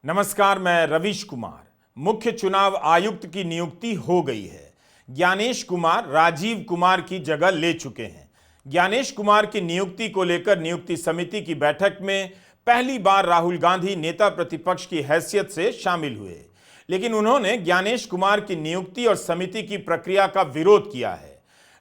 नमस्कार, मैं रवीश कुमार। मुख्य चुनाव आयुक्त की नियुक्ति हो गई है। ज्ञानेश कुमार राजीव कुमार की जगह ले चुके हैं। ज्ञानेश कुमार की नियुक्ति को लेकर नियुक्ति समिति की बैठक में पहली बार राहुल गांधी नेता प्रतिपक्ष की हैसियत से शामिल हुए, लेकिन उन्होंने ज्ञानेश कुमार की नियुक्ति और समिति की प्रक्रिया का विरोध किया है।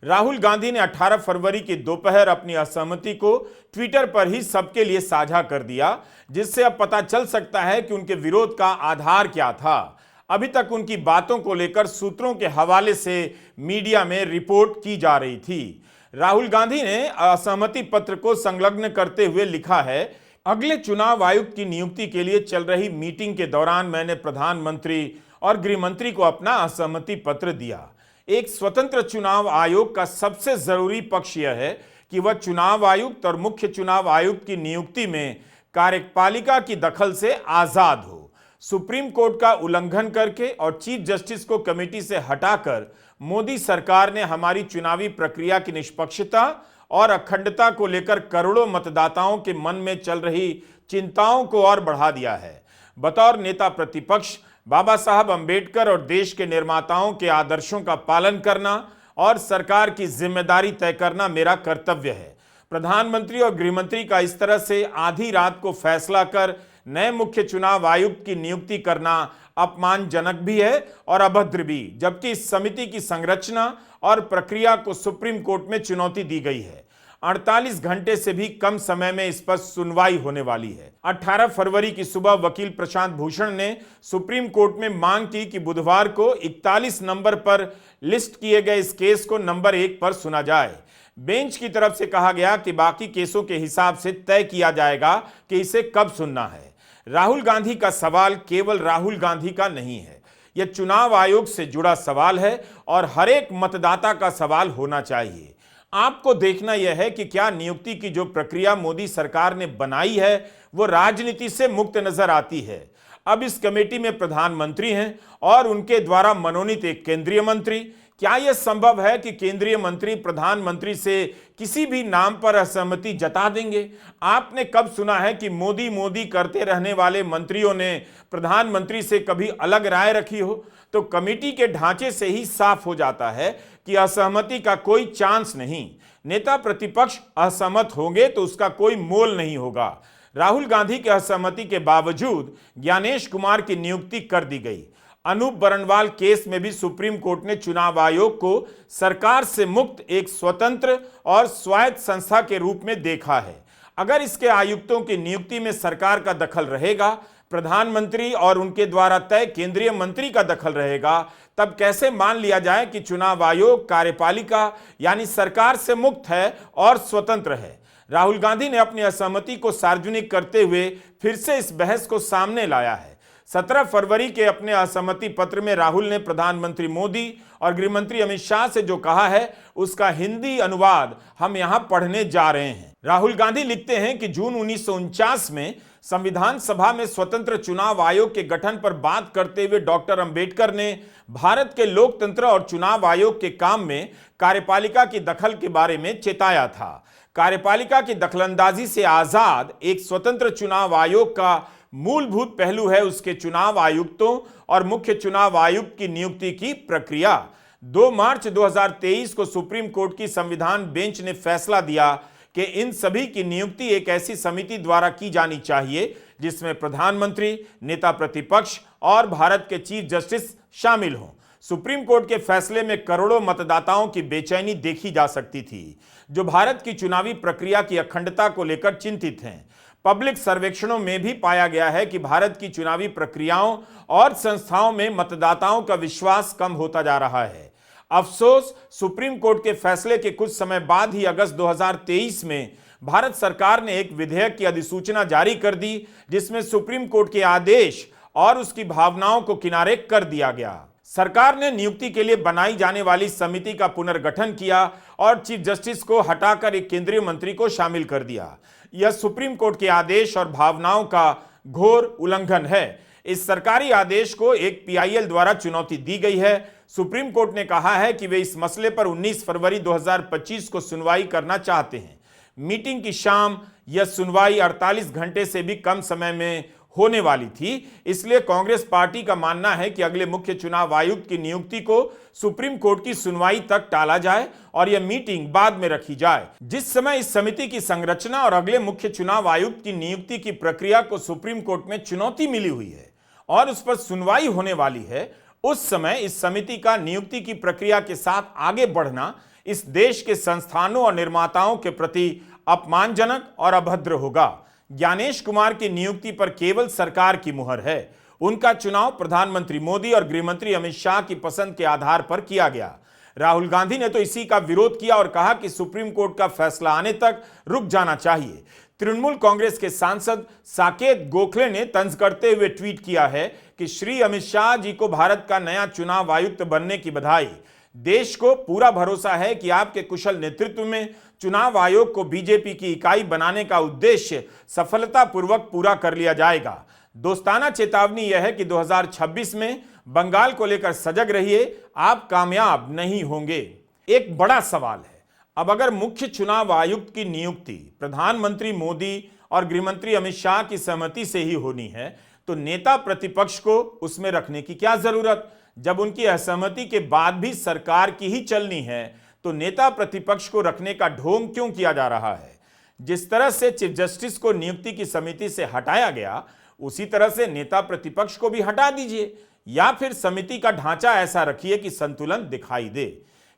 राहुल गांधी ने 18 फरवरी की दोपहर अपनी असहमति को ट्विटर पर ही सबके लिए साझा कर दिया, जिससे अब पता चल सकता है कि उनके विरोध का आधार क्या था। अभी तक उनकी बातों को लेकर सूत्रों के हवाले से मीडिया में रिपोर्ट की जा रही थी। राहुल गांधी ने असहमति पत्र को संलग्न करते हुए लिखा है, अगले चुनाव आयुक्त की नियुक्ति के लिए चल रही मीटिंग के दौरान मैंने प्रधानमंत्री और गृह मंत्री को अपना असहमति पत्र दिया। एक स्वतंत्र चुनाव आयोग का सबसे जरूरी पक्ष यह है कि वह चुनाव आयुक्त और मुख्य चुनाव आयुक्त की नियुक्ति में कार्यपालिका की दखल से आजाद हो। सुप्रीम कोर्ट का उल्लंघन करके और चीफ जस्टिस को कमेटी से हटाकर मोदी सरकार ने हमारी चुनावी प्रक्रिया की निष्पक्षता और अखंडता को लेकर करोड़ों मतदाताओं के मन में चल रही चिंताओं को और बढ़ा दिया है। बतौर नेता प्रतिपक्ष बाबा साहब अंबेडकर और देश के निर्माताओं के आदर्शों का पालन करना और सरकार की जिम्मेदारी तय करना मेरा कर्तव्य है। प्रधानमंत्री और गृहमंत्री का इस तरह से आधी रात को फैसला कर नए मुख्य चुनाव आयुक्त की नियुक्ति करना अपमानजनक भी है और अभद्र भी, जबकि इस समिति की संरचना और प्रक्रिया को सुप्रीम कोर्ट में चुनौती दी गई है। 48 घंटे से भी कम समय में इस पर सुनवाई होने वाली है। 18 फरवरी की सुबह वकील प्रशांत भूषण ने सुप्रीम कोर्ट में मांग की कि बुधवार को 41 नंबर पर लिस्ट किए गए इस केस को नंबर 1 पर सुना जाए। बेंच की तरफ से कहा गया कि बाकी केसों के हिसाब से तय किया जाएगा कि इसे कब सुनना है। राहुल गांधी का सवाल केवल राहुल गांधी का नहीं है, यह चुनाव आयोग से जुड़ा सवाल है और हर एक मतदाता का सवाल होना चाहिए। आपको देखना यह है कि क्या नियुक्ति की जो प्रक्रिया मोदी सरकार ने बनाई है वो राजनीति से मुक्त नजर आती है। अब इस कमेटी में प्रधानमंत्री हैं और उनके द्वारा मनोनीत एक केंद्रीय मंत्री। क्या यह संभव है कि केंद्रीय मंत्री प्रधानमंत्री से किसी भी नाम पर असहमति जता देंगे? आपने कब सुना है कि मोदी मोदी करते रहने वाले मंत्रियों ने प्रधानमंत्री से कभी अलग राय रखी हो? तो कमेटी के ढांचे से ही साफ हो जाता है कि असहमति का कोई चांस नहीं। नेता प्रतिपक्ष असहमत होंगे तो उसका कोई मोल नहीं होगा। राहुल गांधी के असहमति के बावजूद ज्ञानेश कुमार की नियुक्ति कर दी गई। अनूप बरनवाल केस में भी सुप्रीम कोर्ट ने चुनाव आयोग को सरकार से मुक्त एक स्वतंत्र और स्वायत्त संस्था के रूप में देखा है। अगर इसके आयुक्तों की नियुक्ति में सरकार का दखल रहेगा, प्रधानमंत्री और उनके द्वारा तय केंद्रीय मंत्री का दखल रहेगा, तब कैसे मान लिया जाए कि चुनाव आयोग कार्यपालिका यानी सरकार से मुक्त है और स्वतंत्र है। राहुल गांधी ने अपनी असहमति को सार्वजनिक करते हुए फिर से इस बहस को सामने लाया है। 17 फरवरी के अपने असहमति पत्र में राहुल ने प्रधानमंत्री मोदी और गृहमंत्री अमित शाह से जो कहा है उसका हिंदी अनुवाद हम यहां पढ़ने जा रहे हैं। राहुल गांधी लिखते हैं कि जून 1949 में संविधान सभा में स्वतंत्र चुनाव आयोग के गठन पर बात करते हुए डॉक्टर अंबेडकर ने भारत के लोकतंत्र और चुनाव आयोग के काम में कार्यपालिका की दखल के बारे में चेताया था। कार्यपालिका की दखलंदाजी से आजाद एक स्वतंत्र चुनाव आयोग का मूलभूत पहलू है उसके चुनाव आयुक्तों और मुख्य चुनाव आयुक्त की नियुक्ति की प्रक्रिया। 2 मार्च 2023 को सुप्रीम कोर्ट की संविधान बेंच ने फैसला दिया कि इन सभी की नियुक्ति एक ऐसी समिति द्वारा की जानी चाहिए जिसमें प्रधानमंत्री, नेता प्रतिपक्ष और भारत के चीफ जस्टिस शामिल हों। सुप्रीम कोर्ट के फैसले में करोड़ों मतदाताओं की बेचैनी देखी जा सकती थी, जो भारत की चुनावी प्रक्रिया की अखंडता को लेकर चिंतित हैं। पब्लिक सर्वेक्षणों में भी पाया गया है कि भारत की चुनावी प्रक्रियाओं और संस्थाओं में मतदाताओं का विश्वास कम होता जा रहा है। अफसोस, सुप्रीम कोर्ट के फैसले के कुछ समय बाद ही अगस्त 2023 में भारत सरकार ने एक विधेयक की अधिसूचना जारी कर दी, जिसमें सुप्रीम कोर्ट के आदेश और उसकी भावनाओं को किनारे कर दिया गया। सरकार ने नियुक्ति के लिए बनाई जाने वाली समिति का पुनर्गठन किया और चीफ जस्टिस को हटाकर एक केंद्रीय मंत्री को शामिल कर दिया। यह सुप्रीम कोर्ट के आदेश और भावनाओं का घोर उल्लंघन है। इस सरकारी आदेश को एक पीआईएल द्वारा चुनौती दी गई है। सुप्रीम कोर्ट ने कहा है कि वे इस मसले पर 19 फरवरी 2025 को सुनवाई करना चाहते हैं। मीटिंग की शाम यह सुनवाई 48 घंटे से भी कम समय में होने वाली थी, इसलिए कांग्रेस पार्टी का मानना है कि अगले मुख्य चुनाव आयुक्त की नियुक्ति को सुप्रीम कोर्ट की सुनवाई तक टाला जाए और यह मीटिंग बाद में रखी जाए। जिस समय इस समिति की संरचना और अगले मुख्य चुनाव आयुक्त की नियुक्ति की प्रक्रिया को सुप्रीम कोर्ट में चुनौती मिली हुई है और उस पर सुनवाई होने वाली है, उस समय इस समिति का नियुक्ति की प्रक्रिया के साथ आगे बढ़ना इस देश के संस्थानों और निर्माताओं के प्रति अपमानजनक और अभद्र होगा। ज्ञानेश कुमार की नियुक्ति पर केवल सरकार की मुहर है। उनका चुनाव प्रधानमंत्री मोदी और गृहमंत्री अमित शाह की पसंद के आधार पर किया गया। राहुल गांधी ने तो इसी का विरोध किया और कहा कि सुप्रीम कोर्ट का फैसला आने तक रुक जाना चाहिए। तृणमूल कांग्रेस के सांसद साकेत गोखले ने तंज करते हुए ट्वीट किया है कि श्री अमित शाह जी को भारत का नया चुनाव आयुक्त बनने की बधाई। देश को पूरा भरोसा है कि आपके कुशल नेतृत्व में चुनाव आयोग को बीजेपी की इकाई बनाने का उद्देश्य सफलतापूर्वक पूरा कर लिया जाएगा। दोस्ताना चेतावनी यह है कि 2026 में बंगाल को लेकर सजग रहिए, आप कामयाब नहीं होंगे। एक बड़ा सवाल है, अब अगर मुख्य चुनाव आयुक्त की नियुक्ति प्रधानमंत्री मोदी और गृहमंत्री अमित शाह की सहमति से ही होनी है, तो नेता प्रतिपक्ष को उसमें रखने की क्या जरूरत? जब उनकी असहमति के बाद भी सरकार की ही चलनी है, तो नेता प्रतिपक्ष को रखने का ढोंग क्यों किया जा रहा है? जिस तरह से चीफ जस्टिस को नियुक्ति की समिति से हटाया गया, उसी तरह से नेता प्रतिपक्ष को भी हटा दीजिए, या फिर समिति का ढांचा ऐसा रखिए कि संतुलन दिखाई दे।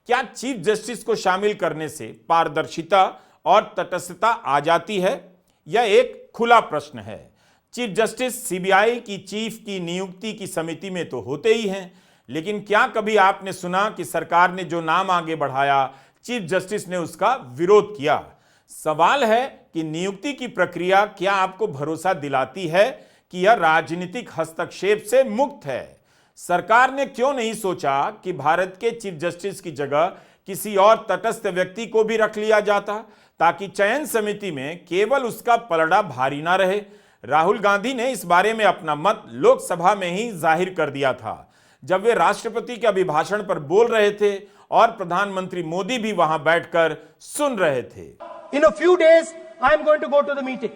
क्या चीफ जस्टिस को शामिल करने से पारदर्शिता और तटस्थता आ जाती है? यह एक खुला प्रश्न है। चीफ जस्टिस सीबीआई की चीफ की नियुक्ति की समिति में तो होते ही हैं, लेकिन क्या कभी आपने सुना कि सरकार ने जो नाम आगे बढ़ाया, चीफ जस्टिस ने उसका विरोध किया? सवाल है कि नियुक्ति की प्रक्रिया क्या आपको भरोसा दिलाती है कि यह राजनीतिक हस्तक्षेप से मुक्त है? सरकार ने क्यों नहीं सोचा कि भारत के चीफ जस्टिस की जगह किसी और तटस्थ व्यक्ति को भी रख लिया जाता, ताकि चयन समिति में केवल उसका पलड़ा भारी ना रहे? राहुल गांधी ने इस बारे में अपना मत लोकसभा में ही जाहिर कर दिया था, जब वे राष्ट्रपति के अभिभाषण पर बोल रहे थे और प्रधानमंत्री मोदी भी वहां बैठकर सुन रहे थे। In a few days, I am going to go to the meeting.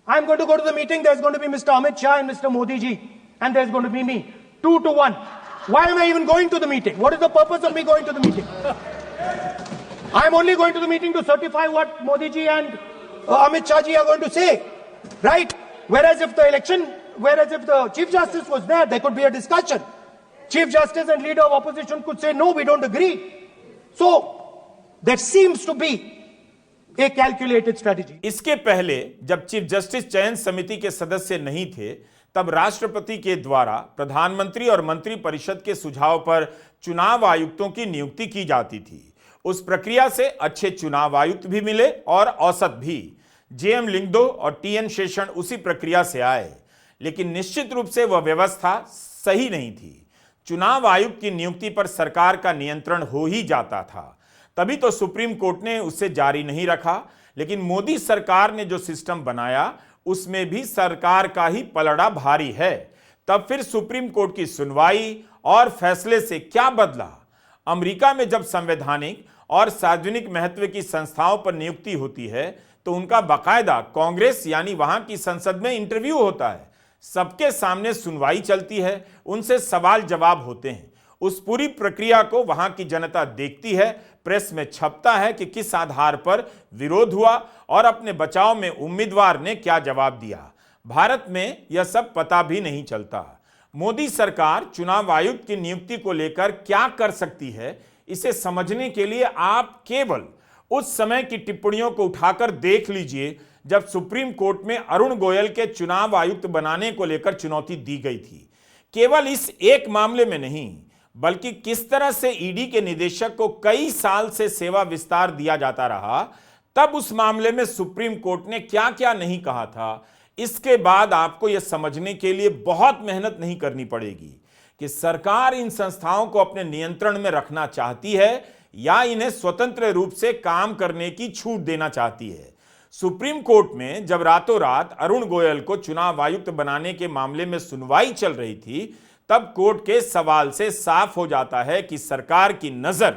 I am going to go to the meeting. There's going to be Mr. Amit Shah and Mr. Modi ji, and there's going to be me, 2-1. Why am I even going to the meeting? What is the purpose of me going to the meeting? I am only going to the meeting to certify what Modi ji and Amit Shah ji are going to say, right? Whereas if the Chief Justice was there could be a discussion. Chief Justice and leader of opposition could say, no, we don't agree. So, there seems to be a calculated strategy. इसके पहले जब chief justice चयन समिति के सदस्य नहीं थे, तब राष्ट्रपति के द्वारा प्रधानमंत्री और मंत्री परिषद के सुझाव पर चुनाव आयुक्तों की नियुक्ति की जाती थी। उस प्रक्रिया से अच्छे चुनाव आयुक्त भी मिले और औसत भी। जेएम लिंगदो और टीएन शेषन उसी प्रक्रिया से आए, लेकिन निश्चित रूप से वह व्यवस्था सही नहीं थी। चुनाव आयुक्त की नियुक्ति पर सरकार का नियंत्रण हो ही जाता था, तभी तो सुप्रीम कोर्ट ने उसे जारी नहीं रखा। लेकिन मोदी सरकार ने जो सिस्टम बनाया, उसमें भी सरकार का ही पलड़ा भारी है। तब फिर सुप्रीम कोर्ट की सुनवाई और फैसले से क्या बदला? अमेरिका में जब संवैधानिक और सार्वजनिक महत्व की संस्थाओं पर नियुक्ति होती है, तो उनका बाकायदा कांग्रेस यानी वहां की संसद में इंटरव्यू होता है, सबके सामने सुनवाई चलती है, उनसे सवाल जवाब होते हैं। उस पूरी प्रक्रिया को वहां की जनता देखती है, प्रेस में छपता है कि किस आधार पर विरोध हुआ और अपने बचाव में उम्मीदवार ने क्या जवाब दिया। भारत में यह सब पता भी नहीं चलता। मोदी सरकार चुनाव आयुक्त की नियुक्ति को लेकर क्या कर सकती है, इसे समझने के लिए आप केवल उस समय की टिप्पणियों को उठाकर देख लीजिए जब सुप्रीम कोर्ट में अरुण गोयल के चुनाव आयुक्त बनाने को लेकर चुनौती दी गई थी। केवल इस एक मामले में नहीं, बल्कि किस तरह से ईडी के निदेशक को कई साल से सेवा विस्तार दिया जाता रहा, तब उस मामले में सुप्रीम कोर्ट ने क्या क्या नहीं कहा था। इसके बाद आपको यह समझने के लिए बहुत मेहनत नहीं करनी पड़ेगी कि सरकार इन संस्थाओं को अपने नियंत्रण में रखना चाहती है या इन्हें स्वतंत्र रूप से काम करने की छूट देना चाहती है। सुप्रीम कोर्ट में जब रातों रात अरुण गोयल को चुनाव आयुक्त बनाने के मामले में सुनवाई चल रही थी, तब कोर्ट के सवाल से साफ हो जाता है कि सरकार की नजर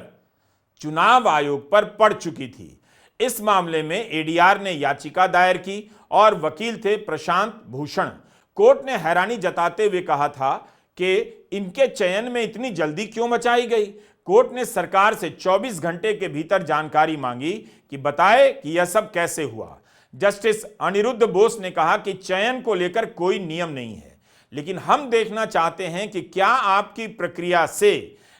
चुनाव आयोग पर पड़ चुकी थी। इस मामले में एडीआर ने याचिका दायर की और वकील थे प्रशांत भूषण। कोर्ट ने हैरानी जताते हुए कहा था कि इनके चयन में इतनी जल्दी क्यों मचाई गई। कोर्ट ने सरकार से 24 घंटे के भीतर जानकारी मांगी कि बताए कि यह सब कैसे हुआ। जस्टिस अनिरुद्ध बोस ने कहा कि चयन को लेकर कोई नियम नहीं है, लेकिन हम देखना चाहते हैं कि क्या आपकी प्रक्रिया से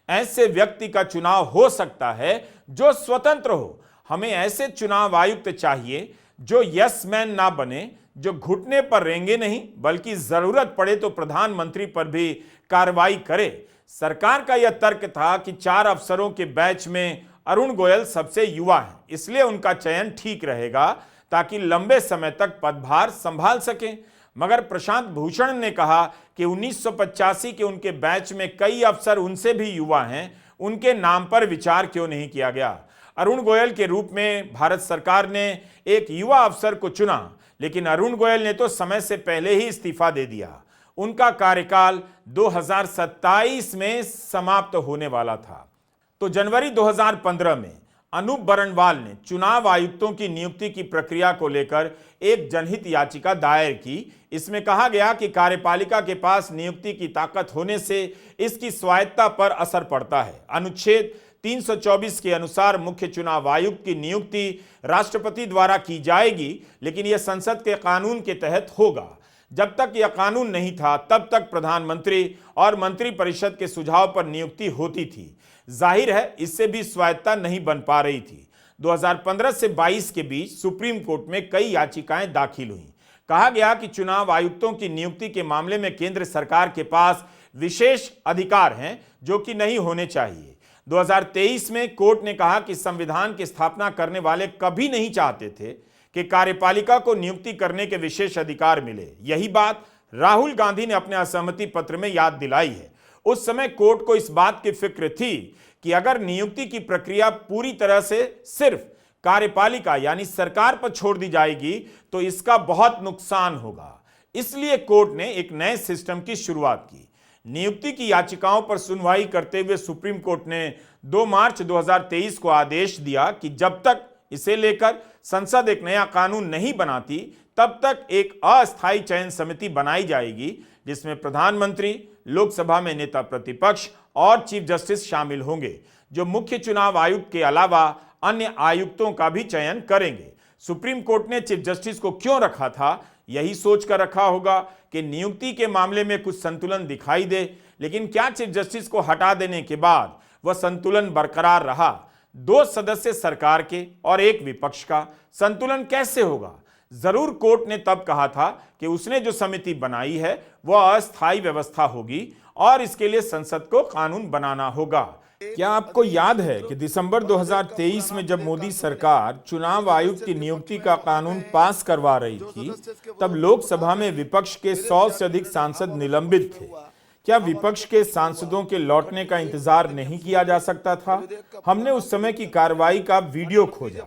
ऐसे व्यक्ति का चुनाव हो सकता है जो स्वतंत्र हो। हमें ऐसे चुनाव आयुक्त चाहिए जो यस मैन ना बने, जो घुटने पर रेंगे नहीं बल्कि जरूरत पड़े तो प्रधानमंत्री पर भी कार्रवाई करे। सरकार का यह तर्क था कि 4 अफसरों के बैच में अरुण गोयल सबसे युवा हैं, इसलिए उनका चयन ठीक रहेगा ताकि लंबे समय तक पदभार संभाल सकें। मगर प्रशांत भूषण ने कहा कि 1985 के उनके बैच में कई अफसर उनसे भी युवा हैं, उनके नाम पर विचार क्यों नहीं किया गया। अरुण गोयल के रूप में भारत सरकार ने एक युवा अफसर को चुना, लेकिन अरुण गोयल ने तो समय से पहले ही इस्तीफा दे दिया। उनका कार्यकाल 2027 में समाप्त होने वाला था। तो जनवरी 2015 में अनूप बरनवाल ने चुनाव आयुक्तों की नियुक्ति की प्रक्रिया को लेकर एक जनहित याचिका दायर की। इसमें कहा गया कि कार्यपालिका के पास नियुक्ति की ताकत होने से इसकी स्वायत्तता पर असर पड़ता है। अनुच्छेद 324 के अनुसार मुख्य चुनाव आयुक्त की नियुक्ति राष्ट्रपति द्वारा की जाएगी, लेकिन यह संसद के कानून के तहत होगा। जब तक यह कानून नहीं था तब तक प्रधानमंत्री और मंत्रिपरिषद के सुझाव पर नियुक्ति होती थी। जाहिर है इससे भी स्वायत्तता नहीं बन पा रही थी। 2015 से 22 के बीच सुप्रीम कोर्ट में कई याचिकाएं दाखिल हुई। कहा गया कि चुनाव आयुक्तों की नियुक्ति के मामले में केंद्र सरकार के पास विशेष अधिकार हैं जो कि नहीं होने चाहिए। 2023 में कोर्ट ने कहा कि संविधान की स्थापना करने वाले कभी नहीं चाहते थे कि कार्यपालिका को नियुक्ति करने के विशेष अधिकार मिले। यही बात राहुल गांधी ने अपने असहमति पत्र में याद दिलाई है। उस समय कोर्ट को इस बात की फिक्र थी कि अगर नियुक्ति की प्रक्रिया पूरी तरह से सिर्फ कार्यपालिका यानी सरकार पर छोड़ दी जाएगी तो इसका बहुत नुकसान होगा। इसलिए कोर्ट ने एक नए सिस्टम की शुरुआत की। नियुक्ति की याचिकाओं पर सुनवाई करते हुए सुप्रीम कोर्ट ने 2 मार्च 2023 को आदेश दिया कि जब तक इसे लेकर संसद एक नया कानून नहीं बनाती तब तक एक अस्थायी चयन समिति बनाई जाएगी जिसमें प्रधानमंत्री, लोकसभा में नेता प्रतिपक्ष और चीफ जस्टिस शामिल होंगे, जो मुख्य चुनाव आयुक्त के अलावा अन्य आयुक्तों का भी चयन करेंगे। सुप्रीम कोर्ट ने चीफ जस्टिस को क्यों रखा था, यही सोचकर रखा होगा कि नियुक्ति के मामले में कुछ संतुलन दिखाई दे, लेकिन क्या चीफ जस्टिस को हटा देने के बाद वह संतुलन बरकरार रहा। 2 सदस्य सरकार के और 1 विपक्ष का संतुलन कैसे होगा। जरूर कोर्ट ने तब कहा था कि उसने जो समिति बनाई है वह अस्थायी व्यवस्था होगी और इसके लिए संसद को कानून बनाना होगा। क्या आपको याद है कि दिसंबर 2023 में जब मोदी सरकार चुनाव आयुक्त की नियुक्ति का कानून पास करवा रही थी तब लोकसभा में विपक्ष के 100 से अधिक सांसद निलंबित थे। क्या विपक्ष के सांसदों के लौटने का इंतजार नहीं किया जा सकता था। हमने उस समय की कार्रवाई का वीडियो खोजा।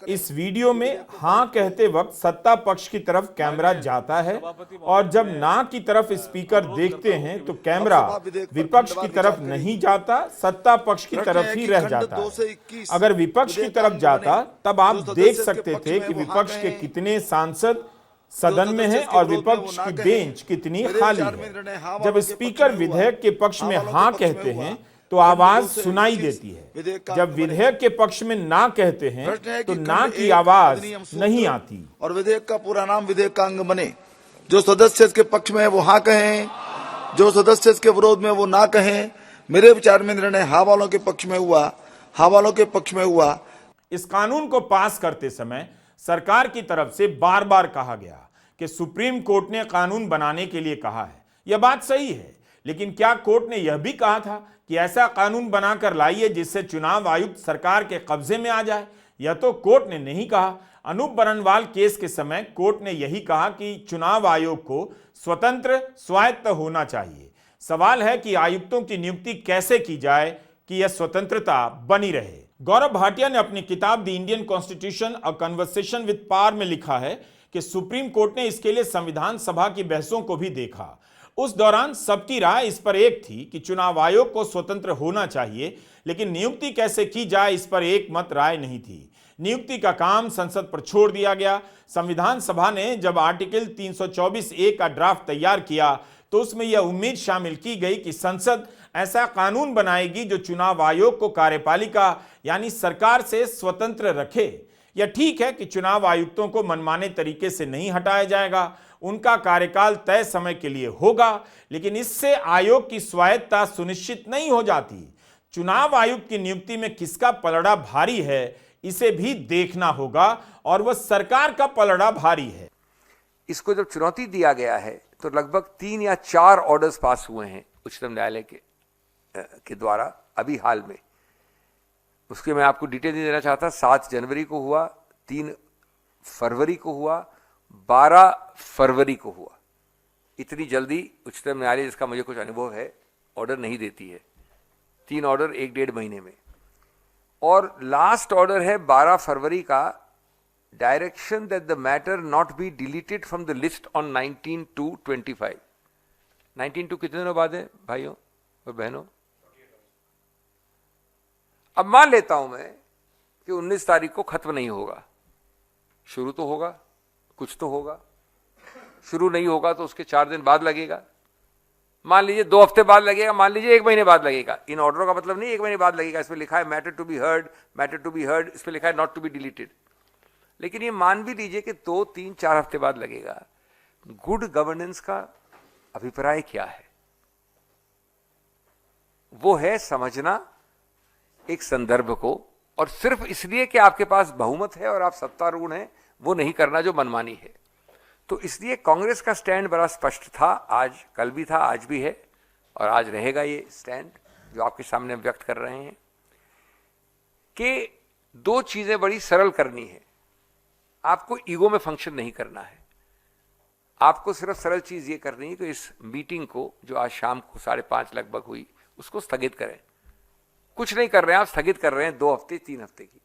इस वीडियो में हाँ कहते वक्त सत्ता पक्ष की तरफ कैमरा जाता है और जब ना की तरफ स्पीकर देखते हैं तो कैमरा विपक्ष की तरफ नहीं जाता, सत्ता पक्ष की तरफ ही रह जाता है। अगर विपक्ष की तरफ जाता तब आप देख सकते थे कि विपक्ष के कितने सांसद सदन में है और विपक्ष की बेंच कितनी खाली है। जब स्पीकर विधेयक के पक्ष में हाँ कहते हैं तो आवाज सुनाई देती है, जब विधेयक के पक्ष में ना कहते हैं तो ना की आवाज नहीं आती। और विधेयक का पूरा नाम विधेयक का अंग बने। जो सदस्य इसके पक्ष में है वो हाँ कहें, जो सदस्य इसके विरोध में वो ना कहें। मेरे विचार में निर्णय हाँ वालों के पक्ष में हुआ, हाँ वालों के पक्ष में हुआ। इस कानून को पास करते समय सरकार की तरफ से बार बार कहा गया कि सुप्रीम कोर्ट ने कानून बनाने के लिए कहा है। यह बात सही है, लेकिन क्या कोर्ट ने यह भी कहा था कि ऐसा कानून बनाकर लाइए जिससे चुनाव आयुक्त सरकार के कब्जे में आ जाए। यह तो कोर्ट ने नहीं कहा। अनूप बरनवाल केस के समय कोर्ट ने यही कहा कि चुनाव आयोग को स्वतंत्र स्वायत्त होना चाहिए। सवाल है कि आयुक्तों की नियुक्ति कैसे की जाए कि यह स्वतंत्रता बनी रहे। गौरव भाटिया ने अपनी किताब the Indian constitution a conversation with power में लिखा है कि सुप्रीम कोर्ट ने इसके लिए संविधान सभा की बहसों को भी देखा। उस दौरान सबकी राय इस पर एक थी कि चुनाव आयोग को स्वतंत्र होना चाहिए, लेकिन नियुक्ति कैसे की जाए इस पर एक मत राय नहीं थी। नियुक्ति का काम संसद पर छोड़ दिया गया। संविधान सभा ने जब आर्टिकल 324(a) का ड्राफ्ट तैयार किया तो उसमें यह उम्मीद शामिल की गई कि संसद ऐसा कानून बनाएगी जो चुनाव आयोग को कार्यपालिका यानी सरकार से स्वतंत्र रखे। यह ठीक है कि चुनाव आयुक्तों को मनमाने तरीके से नहीं हटाया जाएगा, उनका कार्यकाल तय समय के लिए होगा, लेकिन इससे आयोग की स्वायत्तता सुनिश्चित नहीं हो जाती। चुनाव आयुक्त की नियुक्ति में किसका पलड़ा भारी है इसे भी देखना होगा और वह सरकार का पलड़ा भारी है। इसको जब चुनौती दिया गया है तो लगभग 3 या 4 ऑर्डर्स पास हुए हैं उच्चतम न्यायालय के द्वारा अभी हाल में। उसके मैं आपको डिटेल नहीं देना चाहता। 7 जनवरी को हुआ, 3 फरवरी को हुआ, 12 फरवरी को हुआ। इतनी जल्दी उच्चतम न्यायालय, जिसका मुझे कुछ अनुभव है, ऑर्डर नहीं देती है। 3 ऑर्डर 1-1.5 महीने में। और लास्ट ऑर्डर है 12 फरवरी का, direction that the matter not be deleted from the list on 19/2/25। 19/2 कितने दिनों बाद है भाइयों और बहनों? अब मान लेता हूं मैं कि 19 तारीख को खत्म नहीं होगा, शुरू तो होगा, कुछ तो होगा। शुरू नहीं होगा तो उसके 4 दिन बाद लगेगा, मान लीजिए 2 हफ्ते बाद लगेगा, मान लीजिए 1 महीने बाद लगेगा। इन ऑर्डरों का मतलब नहीं 1 महीने बाद लगेगा। इसमें लिखा है matter to be heard, matter to be heard, इसमें लिखा है नॉट टू बी डिलीटेड। लेकिन ये मान भी लीजिए कि 2, 3, 4 हफ्ते बाद लगेगा। गुड गवर्नेंस का अभिप्राय क्या है? वो है समझना एक संदर्भ को, और सिर्फ इसलिए कि आपके पास बहुमत है और आप सत्तारूढ़ हैं, वो नहीं करना जो मनमानी है। तो इसलिए कांग्रेस का स्टैंड बड़ा स्पष्ट था, आज कल भी था, आज भी है और आज रहेगा ये स्टैंड जो आपके सामने व्यक्त कर रहे हैं कि 2 चीजें बड़ी सरल करनी है। आपको ईगो में फंक्शन नहीं करना है, आपको सिर्फ सरल चीज ये करनी है कि इस मीटिंग को जो आज शाम को 5:30 लगभग हुई उसको स्थगित करें। कुछ नहीं कर रहे हैं आप, स्थगित कर रहे हैं 2 हफ्ते 3 हफ्ते की,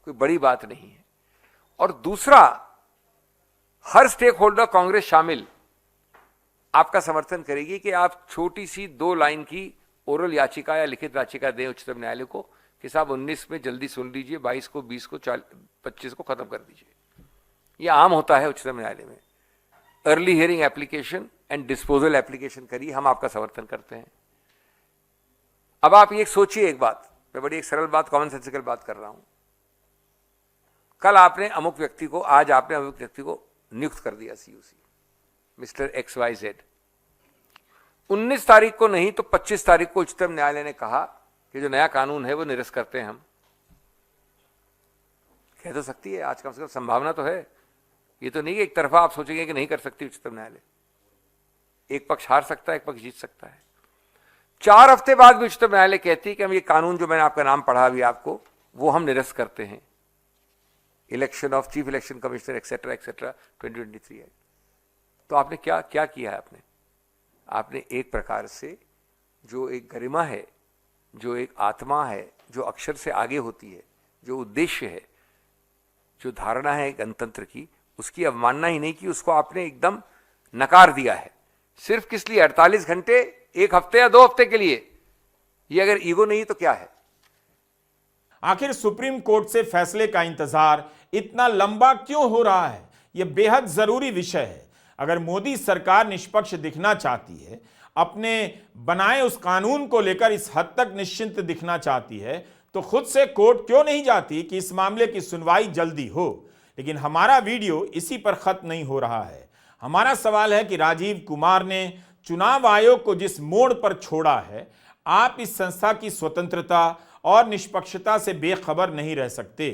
कोई बड़ी बात नहीं है। और दूसरा, हर स्टेक होल्डर, कांग्रेस शामिल, आपका समर्थन करेगी कि आप छोटी सी 2 लाइन की ओरल याचिका या लिखित याचिका दें उच्चतम न्यायालय को कि साहब 19 में जल्दी सुन लीजिए, 22 को, 20 को, 25 को खत्म कर दीजिए। यह आम होता है उच्चतम न्यायालय में। Early hearing application and disposal application करिए, हम आपका समर्थन करते हैं। अब आप ये सोचिए एक बात, मैं बड़ी एक सरल बात, कॉमन सेंसिकल बात कर रहा हूं। कल आपने अमुक व्यक्ति को, आज आपने अमुक व्यक्ति को नियुक्त कर दिया सीयूसी, मिस्टर XYZ। 19 तारीख को नहीं तो 25 तारीख को उच्चतम न्यायालय ने कहा कि जो नया कानून है वो निरस्त करते हैं हम। कह तो सकती है, आज कम से कम संभावना तो है। ये तो नहीं कि एक तरफा आप सोचेंगे कि नहीं कर सकती उच्चतम न्यायालय। एक पक्ष हार सकता है, एक पक्ष जीत सकता है। 4 हफ्ते बाद भी उच्चतम न्यायालय कहती है कि हम ये कानून जो मैंने आपका नाम पढ़ा अभी आपको, वो हम निरस्त करते हैं। Election of chief election commissioner etcetera etcetera 2023 है। तो आपने क्या क्या किया है? आपने एक प्रकार से जो एक गरिमा है, जो एक आत्मा है, जो अक्षर से आगे होती है, जो उद्देश्य है, जो धारणा है गणतंत्र की, उसकी अवमानना ही नहीं की, उसको आपने एकदम नकार दिया है। सिर्फ किस लिए? 48 घंटे, 1 हफ्ते या 2 हफ्ते के लिए। ये अगर ईगो नहीं तो क्या है? आखिर सुप्रीम कोर्ट से फैसले का इंतजार इतना लंबा क्यों हो रहा है? यह बेहद जरूरी विषय है। अगर मोदी सरकार निष्पक्ष दिखना चाहती है, अपने बनाए उस कानून को लेकर इस हद तक निश्चिंत दिखना चाहती है, तो खुद से कोर्ट क्यों नहीं जाती कि इस मामले की सुनवाई जल्दी हो। लेकिन हमारा वीडियो इसी पर खत्म नहीं हो रहा है। हमारा सवाल है कि राजीव कुमार ने चुनाव आयोग को जिस मोड़ पर छोड़ा है, आप इस संस्था की स्वतंत्रता और निष्पक्षता से बेखबर नहीं रह सकते।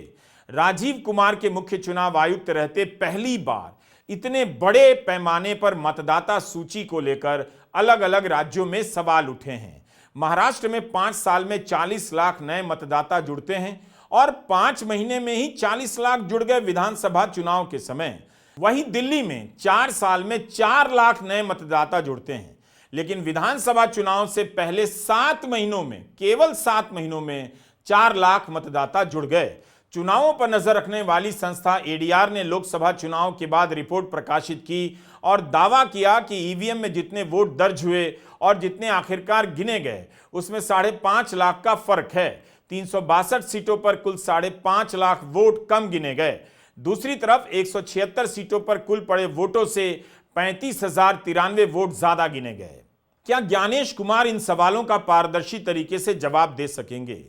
राजीव कुमार के मुख्य चुनाव आयुक्त रहते पहली बार इतने बड़े पैमाने पर मतदाता सूची को लेकर अलग अलग राज्यों में सवाल उठे हैं। महाराष्ट्र में 5 साल में 40 लाख नए मतदाता जुड़ते हैं और 5 महीने में ही 40 लाख जुड़ गए विधानसभा चुनाव के समय। वहीं दिल्ली में 4 साल में 4 लाख नए मतदाता जुड़ते हैं। लेकिन विधानसभा चुनाव से पहले 7 महीनों में, केवल 7 महीनों में 4 लाख मतदाता जुड़ गए। चुनावों पर नजर रखने वाली संस्था ADR ने लोकसभा चुनाव के बाद रिपोर्ट प्रकाशित की और दावा किया कि ईवीएम में जितने वोट दर्ज हुए और जितने आखिरकार गिने गए, उसमें 5.5 लाख का फर्क है। 362 सीटों पर कुल 5.5 लाख वोट कम गिने गए। दूसरी तरफ 176 सीटों पर कुल पड़े वोटों से 35,093 वोट ज्यादा गिने गए। क्या ज्ञानेश कुमार इन सवालों का पारदर्शी तरीके से जवाब दे सकेंगे?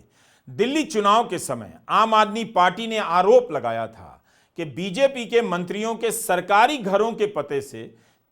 दिल्ली चुनाव के समय आम आदमी पार्टी ने आरोप लगाया था कि बीजेपी के मंत्रियों के सरकारी घरों के पते से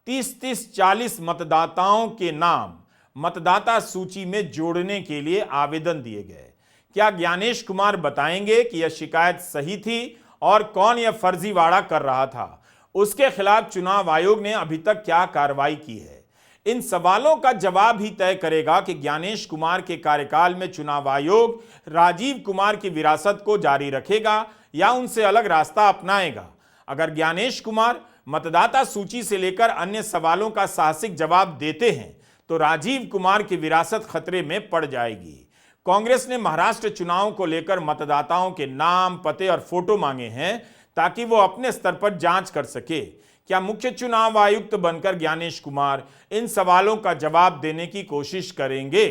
30-40 मतदाताओं के नाम मतदाता सूची में जोड़ने के लिए आवेदन दिए गए। क्या ज्ञानेश कुमार बताएंगे कि यह शिकायत सही थी और कौन यह फर्जीवाड़ा कर रहा था? उसके खिलाफ चुनाव आयोग ने अभी तक क्या कार्रवाई की है? इन सवालों का जवाब ही तय करेगा कि ज्ञानेश कुमार के कार्यकाल में चुनाव आयोग राजीव कुमार की विरासत को जारी रखेगा या उनसे अलग रास्ता अपनाएगा। अगर ज्ञानेश कुमार मतदाता सूची से लेकर अन्य सवालों का साहसिक जवाब देते हैं तो राजीव कुमार की विरासत खतरे में पड़ जाएगी। कांग्रेस ने महाराष्ट्र चुनाव को लेकर मतदाताओं के नाम, पते और फोटो मांगे हैं ताकि वो अपने स्तर पर जांच कर सके। क्या मुख्य चुनाव आयुक्त बनकर ज्ञानेश कुमार इन सवालों का जवाब देने की कोशिश करेंगे?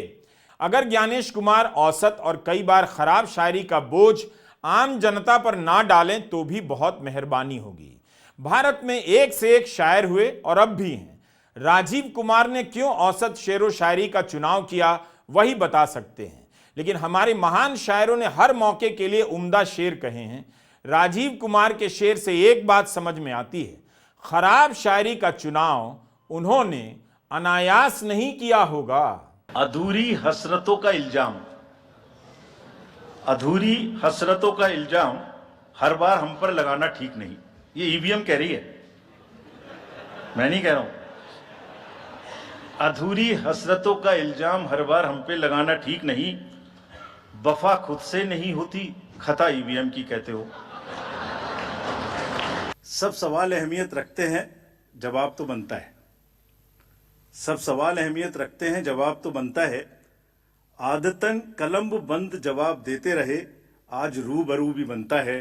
अगर ज्ञानेश औसत और कई बार खराब शायरी का बोझ आम जनता पर ना डालें तो भी बहुत मेहरबानी होगी। भारत में एक से एक शायर हुए और अब भी हैं। राजीव कुमार ने क्यों औसत शेरो शायरी का चुनाव किया वही बता सकते हैं, लेकिन हमारे महान शायरों ने हर मौके के लिए उम्दा शेर कहे हैं। राजीव कुमार के शेर से एक बात समझ में आती है, खराब शायरी का चुनाव उन्होंने अनायास नहीं किया होगा। अधूरी हसरतों का इल्जाम, अधूरी हसरतों का इल्जाम हर बार हम पर लगाना ठीक नहीं। ये ईवीएम कह रही है, मैं नहीं कह रहा हूं। अधूरी हसरतों का इल्जाम हर बार हम पे लगाना ठीक नहीं। वफा खुद से नहीं होती, खता ईवीएम की कहते हो। सब सवाल अहमियत रखते हैं, जवाब तो बनता है। सब सवाल अहमियत रखते हैं, जवाब तो बनता है। आदतन कलम बंद जवाब देते रहे, आज रूबरू भी बनता है।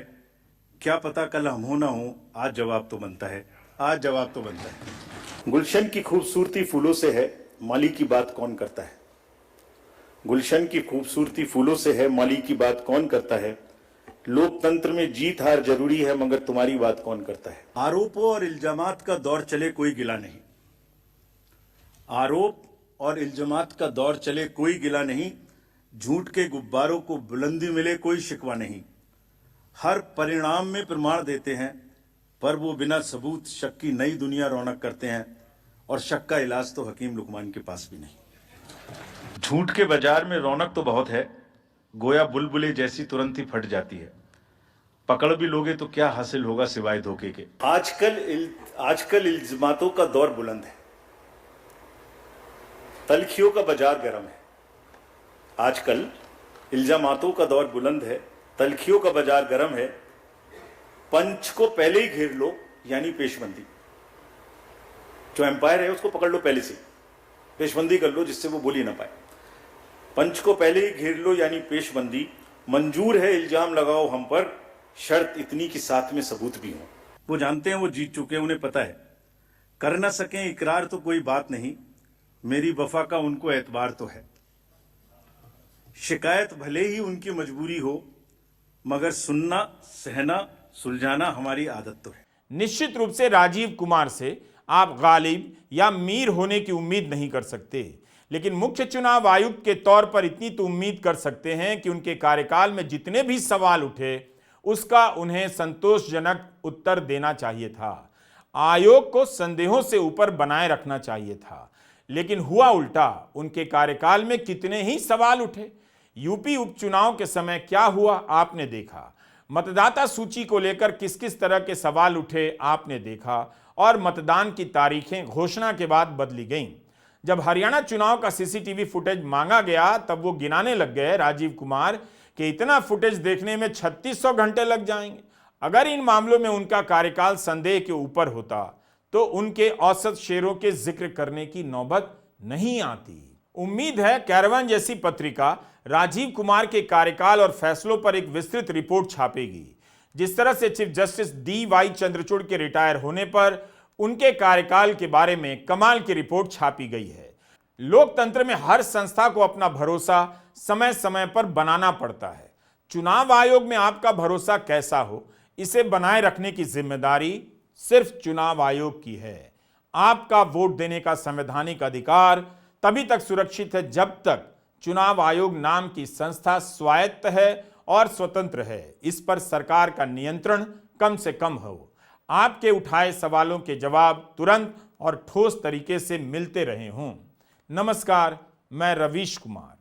क्या पता कल हम हो ना हो, आज जवाब तो बनता है। आज जवाब तो बनता है। गुलशन की खूबसूरती फूलों से है, माली की बात कौन करता है। गुलशन की खूबसूरती फूलों से है, माली की बात कौन करता है। लोकतंत्र में जीत हार जरूरी है, मगर तुम्हारी बात कौन करता है। आरोपों और इल्जामात का दौर चले, कोई गिला नहीं। आरोप और इल्जामात का दौर चले, कोई गिला नहीं। झूठ के गुब्बारों को बुलंदी मिले, कोई शिकवा नहीं। हर परिणाम में प्रमाण देते हैं, पर वो बिना सबूत शक की नई दुनिया रौनक करते हैं, और शक का इलाज तो हकीम लुकमान के पास भी नहीं। झूठ के बाजार में रौनक तो बहुत है, गोया बुलबुले जैसी तुरंत ही फट जाती है। पकड़ भी लोगे तो क्या हासिल होगा सिवाय धोखे के। आजकल इल्जामातों का दौर बुलंद है, तलखियों का बाजार गर्म है। आजकल इल्जामातों का दौर बुलंद है, तलखियों का बाजार गर्म है। पंच को पहले ही घेर लो, यानी पेशबंदी। जो एम्पायर है उसको पकड़ लो पहले से, पेशबंदी कर लो जिससे वो बोल ही ना पाए। पंच को पहले ही घेर लो, यानी पेशबंदी। मंजूर है इल्जाम लगाओ हम पर, शर्त इतनी कि साथ में सबूत भी हो। वो जानते हैं वो जीत चुके हैं, उन्हें पता है कर ना सकें इकरार तो कोई बात नहीं, मेरी वफा का उनको एतबार तो है। शिकायत भले ही उनकी मजबूरी हो, मगर सुनना, सहना, सुलझाना हमारी आदत तो है। निश्चित रूप से राजीव कुमार से आप गालिब या मीर होने की उम्मीद नहीं कर सकते, लेकिन मुख्य चुनाव आयुक्त के तौर पर इतनी तो उम्मीद कर सकते हैं कि उनके कार्यकाल में जितने भी सवाल उठे उसका उन्हें संतोषजनक उत्तर देना चाहिए था। आयोग को संदेहों से ऊपर बनाए रखना चाहिए था, लेकिन हुआ उल्टा। उनके कार्यकाल में कितने ही सवाल उठे। यूपी उपचुनाव के समय क्या हुआ आपने देखा। मतदाता सूची को लेकर किस किस तरह के सवाल उठे आपने देखा, और मतदान की तारीखें घोषणा के बाद बदली गईं। जब हरियाणा चुनाव का सीसीटीवी फुटेज मांगा गया तब वो गिनाने लग गए राजीव कुमार कि इतना फुटेज देखने में 3600 घंटे लग जाएंगे। अगर इन मामलों में उनका कार्यकाल संदेह के ऊपर होता तो उनके औसत शेरों के जिक्र करने की नौबत नहीं आती। उम्मीद है कैरवान जैसी पत्रिका राजीव कुमार के कार्यकाल और फैसलों पर एक विस्तृत रिपोर्ट छापेगी। जिस तरह से चीफ जस्टिस DY चंद्रचूड़ के रिटायर होने पर उनके कार्यकाल के बारे में कमाल की रिपोर्ट छापी गई है। लोकतंत्र में हर संस्था को अपना भरोसा समय समय पर बनाना पड़ता है। चुनाव आयोग में आपका भरोसा कैसा हो, इसे बनाए रखने की जिम्मेदारी सिर्फ चुनाव आयोग की है। आपका वोट देने का संवैधानिक अधिकार तभी तक सुरक्षित है जब तक चुनाव आयोग नाम की संस्था स्वायत्त है और स्वतंत्र है। इस पर सरकार का नियंत्रण कम से कम हो। आपके उठाए सवालों के जवाब तुरंत और ठोस तरीके से मिलते रहे हों। नमस्कार, मैं रवीश कुमार।